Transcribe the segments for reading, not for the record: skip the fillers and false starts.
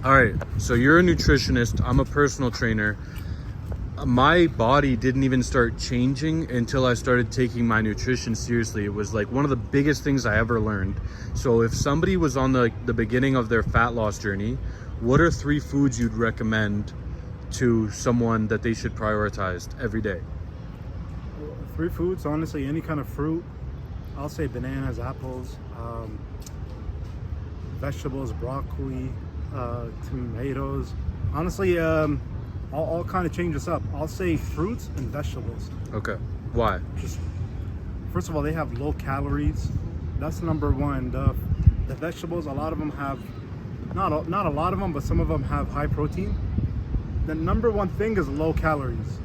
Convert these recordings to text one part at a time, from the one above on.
All right, so you're a nutritionist, I'm a personal trainer. My body didn't even start changing until I started taking my nutrition seriously. It was like one of the biggest things I ever learned. So if somebody was on the beginning of their fat loss journey, what are 3 foods you'd recommend to someone that they should prioritize every day? 3 foods, honestly, any kind of fruit. I'll say bananas, apples, vegetables, broccoli, tomatoes. Honestly, I'll kind of change this up. I'll say fruits and vegetables. Okay, why? Just first of all, they have low calories. That's number one. The vegetables, a lot of them have not a lot of them, but some of them have high protein. The number one thing is low calories.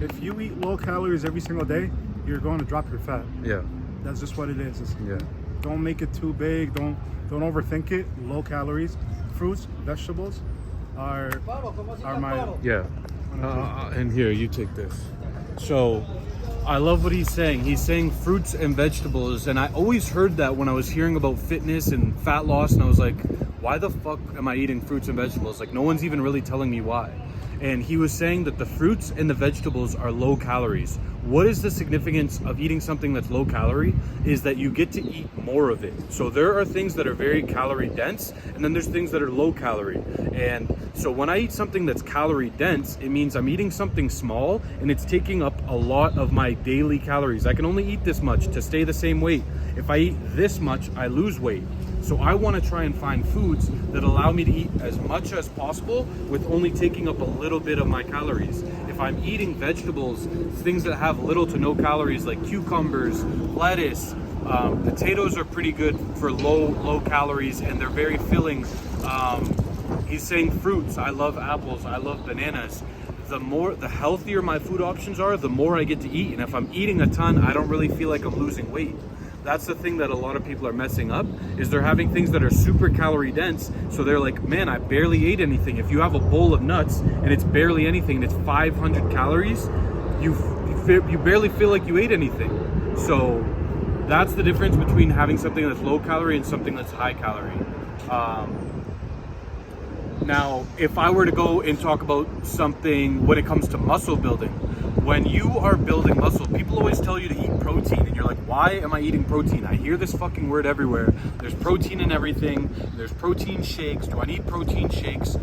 If you eat low calories every single day, you're going to drop your fat. Yeah. That's just what it is. Yeah. Don't make it too big. Don't overthink it. Low calories. Fruits, vegetables are my Yeah. And here, you take this. So I love what he's saying. He's saying fruits and vegetables. And I always heard that when I was hearing about fitness and fat loss. And I was like, why the fuck am I eating fruits and vegetables? Like, no one's even really telling me why. And he was saying that the fruits and the vegetables are low calories. What is the significance of eating something that's low calorie is that you get to eat more of it. So there are things that are very calorie dense, and then there's things that are low calorie. And so when I eat something that's calorie dense, it means I'm eating something small and it's taking up a lot of my daily calories. I can only eat this much to stay the same weight. If I eat this much, I lose weight. So I want to try and find foods that allow me to eat as much as possible with only taking up a little bit of my calories. If I'm eating vegetables, things that have little to no calories like cucumbers, lettuce, potatoes are pretty good for low calories and they're very filling. He's saying fruits. I love apples. I love bananas. The healthier my food options are, the more I get to eat. And if I'm eating a ton, I don't really feel like I'm losing weight. That's the thing that a lot of people are messing up, is they're having things that are super calorie dense. So they're like, man, I barely ate anything. If you have a bowl of nuts and it's barely anything, and it's 500 calories, you barely feel like you ate anything. So that's the difference between having something that's low calorie and something that's high calorie. Now, if I were to go and talk about something when it comes to muscle building, when you are building muscle, people always tell you to eat protein, and you're like, why am I eating protein? I hear this fucking word everywhere. There's protein in everything. There's protein shakes. Do I need protein shakes?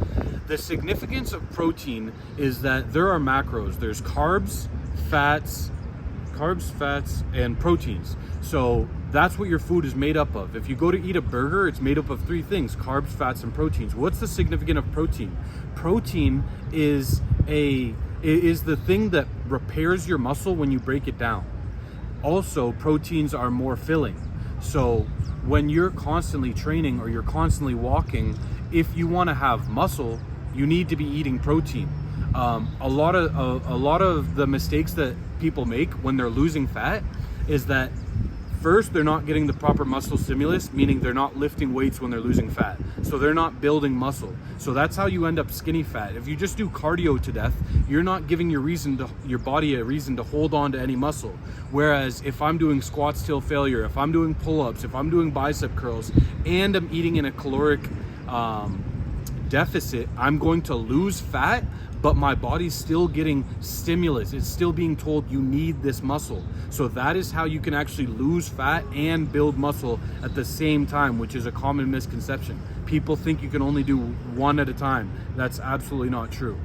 The significance of protein is that there are macros. There's carbs, fats, and proteins. So that's what your food is made up of. If you go to eat a burger, it's made up of 3 things: carbs, fats, and proteins. What's the significance of protein? Protein is the thing that repairs your muscle when you break it down. Also, proteins are more filling. So when you're constantly training or you're constantly walking, if you want to have muscle, you need to be eating protein. A lot of the mistakes that people make when they're losing fat is that first, they're not getting the proper muscle stimulus, meaning they're not lifting weights when they're losing fat. So they're not building muscle. So that's how you end up skinny fat. If you just do cardio to death, you're not giving your body a reason to hold on to any muscle. Whereas if I'm doing squats till failure, if I'm doing pull-ups, if I'm doing bicep curls, and I'm eating in a caloric deficit, I'm going to lose fat, but my body's still getting stimulus. It's still being told you need this muscle. So that is how you can actually lose fat and build muscle at the same time, which is a common misconception. People think you can only do one at a time. That's absolutely not true.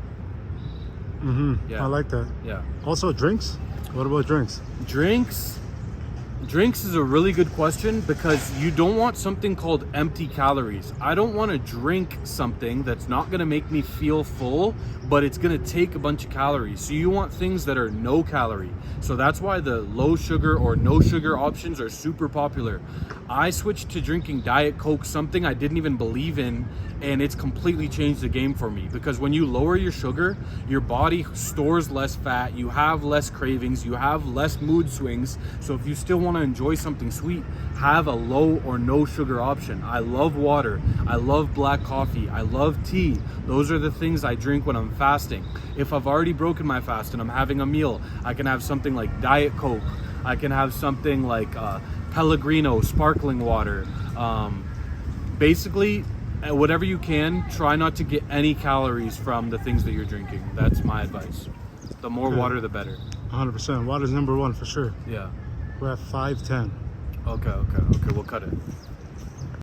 Yeah. I like that. Yeah. Also, drinks? What about drinks? Drinks is a really good question, because you don't want something called empty calories. I don't want to drink something that's not going to make me feel full, but it's going to take a bunch of calories. So you want things that are no calorie. So that's why the low sugar or no sugar options are super popular. I switched to drinking Diet Coke, something I didn't even believe in, and it's completely changed the game for me, because when you lower your sugar, your body stores less fat, you have less cravings, you have less mood swings. So if you still want to enjoy something sweet, have a low or no sugar option. I love water, I love black coffee, I love tea. Those are the things I drink when I'm fasting. If I've already broken my fast and I'm having a meal, I can have something like Diet Coke, I can have something like Pellegrino sparkling water. Basically, whatever you can, try not to get any calories from the things that you're drinking. That's my advice. The more water, the better. 100%. Water's number one for sure. Yeah. We're at 5:10. Okay, we'll cut it.